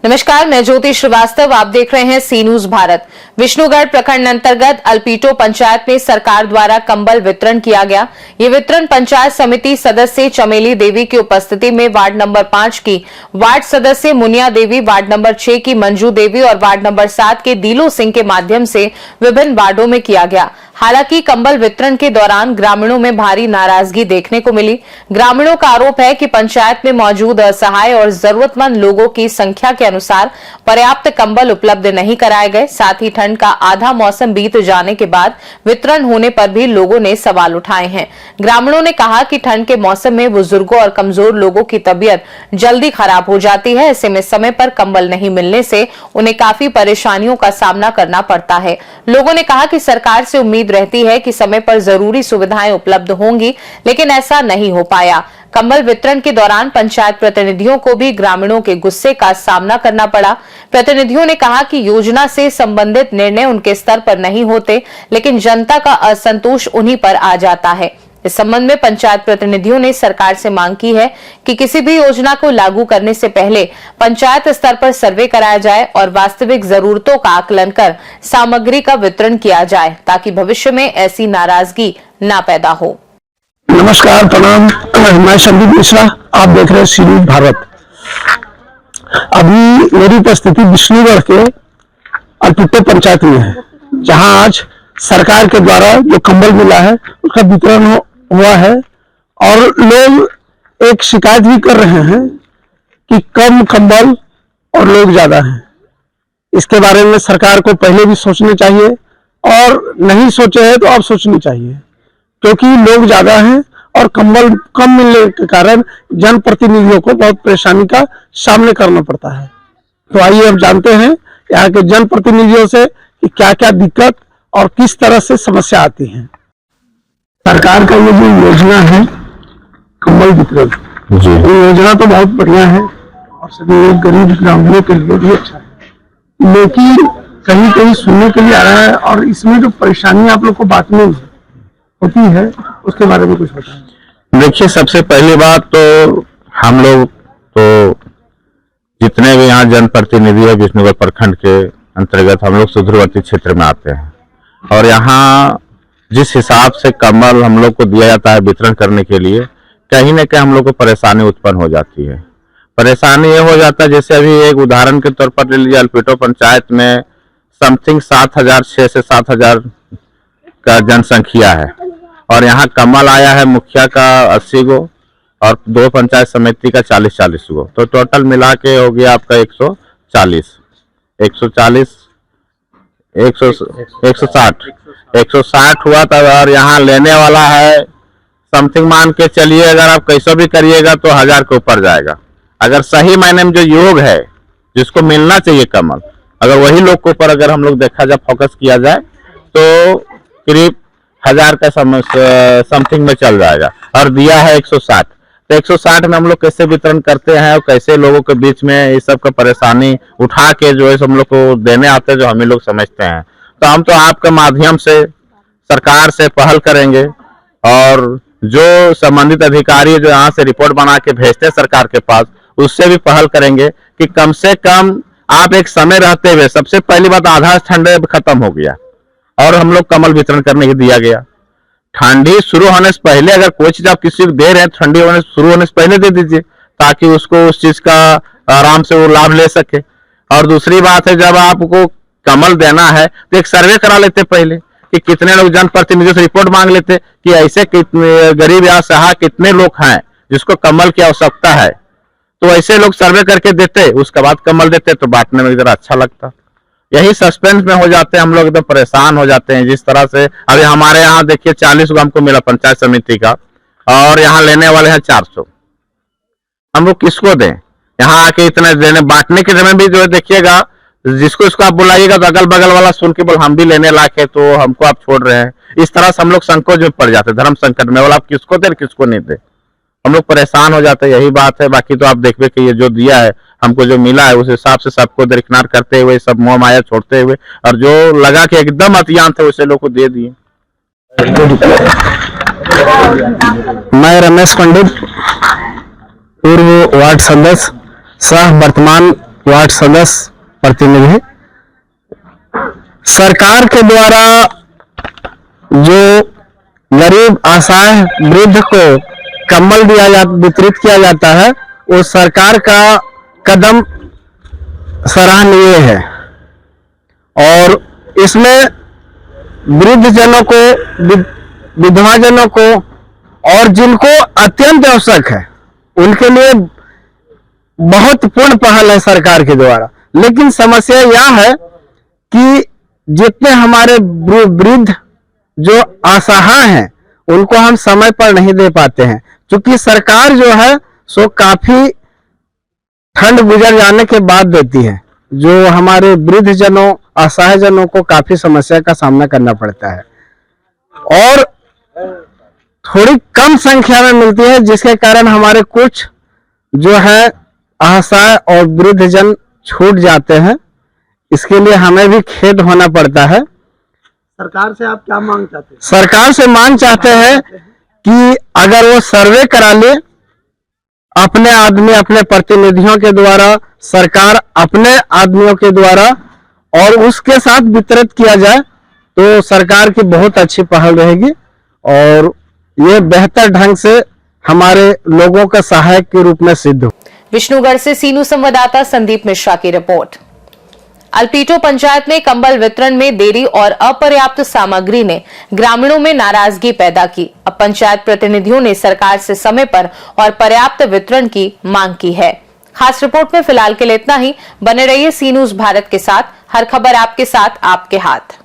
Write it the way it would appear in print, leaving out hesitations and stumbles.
नमस्कार, मैं ज्योति श्रीवास्तव। आप देख रहे हैं सी न्यूज भारत। विष्णुगढ़ प्रखंड अंतर्गत अल्पीटो पंचायत में सरकार द्वारा कंबल वितरण किया गया। ये वितरण पंचायत समिति सदस्य चमेली देवी की उपस्थिति में वार्ड नंबर 5 की वार्ड सदस्य मुनिया देवी, वार्ड नंबर 6 की मंजू देवी और वार्ड नंबर 7 के दीलू सिंह के माध्यम से विभिन्न वार्डों में किया गया। हालांकि कंबल वितरण के दौरान ग्रामीणों में भारी नाराजगी देखने को मिली। ग्रामीणों का आरोप है कि पंचायत में मौजूद असहाय और जरूरतमंद लोगों की संख्या के अनुसार पर्याप्त कंबल उपलब्ध नहीं कराए गए। साथ ही ठंड का आधा मौसम बीत जाने के बाद वितरण होने पर भी लोगों ने सवाल उठाए हैं। ग्रामीणों ने कहा कि ठंड के मौसम में बुजुर्गों और कमजोर लोगों की तबीयत जल्दी खराब हो जाती है। ऐसे में समय पर कंबल नहीं मिलने से उन्हें काफी परेशानियों का सामना करना पड़ता है। लोगों ने कहा कि सरकार से उम्मीद रहती है कि समय पर जरूरी सुविधाएं उपलब्ध होंगी, लेकिन ऐसा नहीं हो पाया। कंबल वितरण के दौरान पंचायत प्रतिनिधियों को भी ग्रामीणों के गुस्से का सामना करना पड़ा। प्रतिनिधियों ने कहा कि योजना से संबंधित निर्णय उनके स्तर पर नहीं होते, लेकिन जनता का असंतोष उन्हीं पर आ जाता है। इस संबंध में पंचायत प्रतिनिधियों ने सरकार से मांग की है कि किसी भी योजना को लागू करने से पहले पंचायत स्तर पर सर्वे कराया जाए और वास्तविक जरूरतों का आकलन कर सामग्री का वितरण किया जाए, ताकि भविष्य में ऐसी नाराजगी ना पैदा हो। नमस्कार, प्रणाम। मैं संदीप मिश्रा, आप देख रहे हैं सी न्यूज भारत। अभी मेरी उपस्थिति विष्णुगढ़ के अल्पीटो पंचायत में है, जहां आज सरकार के द्वारा जो कंबल मिला है उसका वितरण हुआ है। और लोग एक शिकायत भी कर रहे हैं कि कम कंबल और लोग ज्यादा हैं। इसके बारे में सरकार को पहले भी सोचना चाहिए, और नहीं सोचे है तो अब सोचनी चाहिए, क्योंकि लोग ज्यादा हैं और कंबल कम मिलने के कारण जनप्रतिनिधियों को बहुत परेशानी का सामना करना पड़ता है। तो आइए अब जानते हैं यहाँ के जनप्रतिनिधियों से कि क्या क्या दिक्कत और किस तरह से समस्या आती है। सरकार का ये जो योजना है कंबल वितरण, ये योजना तो बहुत बढ़िया है और सभी गरीब ग्रामीणों के लिए भी अच्छा है, लेकिन कहीं कहीं सुनने के लिए आ रहा है, और इसमें जो परेशानी आप लोग को बात में होती है उसके बारे में कुछ बताएं। देखिए, सबसे पहली बात तो हम लोग तो जितने भी यहाँ जनप्रतिनिधि है विष्णुगढ़ प्रखंड के अंतर्गत, हम लोग सुदूरवर्ती क्षेत्र में आते हैं, और यहाँ जिस हिसाब से कंबल हम लोग को दिया जाता है वितरण करने के लिए, कहीं न कहीं हम लोग को परेशानी उत्पन्न हो जाती है। परेशानी ये हो जाता है, जैसे अभी एक उदाहरण के तौर पर ले लीजिए, अल्पीटो पंचायत में समथिंग 7,006 से 7,000 का जनसंख्या है, और यहाँ कंबल आया है मुखिया का 80 गो और 2 पंचायत समिति का 40-40 गो, तो टोटल मिला के हो गया आपका 160 हुआ था। और यहाँ लेने वाला है समथिंग, मान के चलिए अगर आप कैसे भी करिएगा तो 1000 के ऊपर जाएगा। अगर सही मायने में जो योग है, जिसको मिलना चाहिए कमल, अगर वही लोग के ऊपर अगर हम लोग देखा जाए, फोकस किया जाए, तो करीब 1000 का समथिंग में चल जाएगा, और दिया है 160। तो 160 में हम लोग कैसे वितरण करते हैं और कैसे लोगों के बीच में इस सब का परेशानी उठा के जो है हम लोग को देने आते हैं, जो हम ही लोग समझते हैं। तो हम तो आपके माध्यम से सरकार से पहल करेंगे, और जो संबंधित अधिकारी जो यहाँ से रिपोर्ट बना के भेजते हैं सरकार के पास, उससे भी पहल करेंगे कि कम से कम आप एक समय रहते हुए, सबसे पहली बात आधा ठंड खत्म हो गया और हम लोग कंबल वितरण करने के दिया गया। ठंडी शुरू होने से पहले अगर कोई चीज आप किसी को दे रहे हैं, ठंडी शुरू होने से पहले दे दीजिए, ताकि उसको उस चीज का आराम से वो लाभ ले सके। और दूसरी बात है, जब आपको कंबल देना है तो एक सर्वे करा लेते पहले कि कितने लोग, जनप्रतिनिधियों से रिपोर्ट मांग लेते कि ऐसे कितने गरीब या असहाय कितने लोग हैं जिसको कंबल की आवश्यकता है, तो ऐसे लोग सर्वे करके देते, उसके बाद कंबल देते, तो बांटने में जरा अच्छा लगता। यही सस्पेंस में हो जाते हैं हम लोग, एकदम परेशान हो जाते हैं। जिस तरह से अभी हमारे यहाँ देखिए 40 गो हमको मिला पंचायत समिति का, और यहाँ लेने वाले हैं 400। हम लोग किसको दें? यहाँ आके इतने देने बांटने के समय भी जो है देखिएगा, जिसको इसको आप बुलाइएगा तो अगल बगल वाला सुन के बोल हम भी लेने लायक है, तो हमको आप छोड़ रहे हैं। इस तरह से हम लोग संकोच में पड़ जाते हैं, धर्म संकट में। बोला आप किसको दे किसको नहीं दे, हम लोग परेशान हो जाते हैं, यही बात है। बाकी तो आप देखिए कि ये जो दिया है हमको, जो मिला है, उस हिसाब से सबको दरकिनार करते हुए, सब मोह माया छोड़ते हुए, और जो लगा कि एकदम अतियांत है उसे लोग को दे दिए। मैं रमेश पंडित, पूर्व वार्ड सदस्य सह वर्तमान वार्ड सदस्य प्रतिनिधि। सरकार के द्वारा जो गरीब असहाय वृद्ध को कंबल वितरित किया जाता है, वो सरकार का कदम सराहनीय है। और इसमें वृद्ध जनों को, विधवा जनों को और जिनको अत्यंत आवश्यक है उनके लिए बहुत पूर्ण पहल है सरकार के द्वारा। लेकिन समस्या यह है कि जितने हमारे वृद्ध जो असहाय हैं उनको हम समय पर नहीं दे पाते हैं, क्योंकि सरकार जो है सो काफी ठंड गुजर जाने के बाद देती है, जो हमारे वृद्ध जनों असहाय जनों को काफी समस्या का सामना करना पड़ता है और थोड़ी कम संख्या में मिलती है, जिसके कारण हमारे कुछ जो है असहाय और वृद्ध जन छूट जाते हैं। इसके लिए हमें भी खेद होना पड़ता है। सरकार से आप क्या मांग चाहते हैं? सरकार से मांग चाहते हैं कि अगर वो सर्वे करा ले अपने आदमी, अपने प्रतिनिधियों के द्वारा, सरकार अपने आदमियों के द्वारा, और उसके साथ वितरित किया जाए तो सरकार की बहुत अच्छी पहल रहेगी और ये बेहतर ढंग से हमारे लोगों का सहायक के रूप में सिद्ध हो। विष्णुगढ़ से सीनू संवाददाता संदीप मिश्रा की रिपोर्ट। अल्पीटो पंचायत में कंबल वितरण में देरी और अपर्याप्त सामग्री ने ग्रामीणों में नाराजगी पैदा की। अब पंचायत प्रतिनिधियों ने सरकार से समय पर और पर्याप्त वितरण की मांग की है। खास रिपोर्ट में फिलहाल के लिए इतना ही। बने रहिए सी न्यूज़ भारत के साथ। हर खबर आपके साथ, आपके हाथ।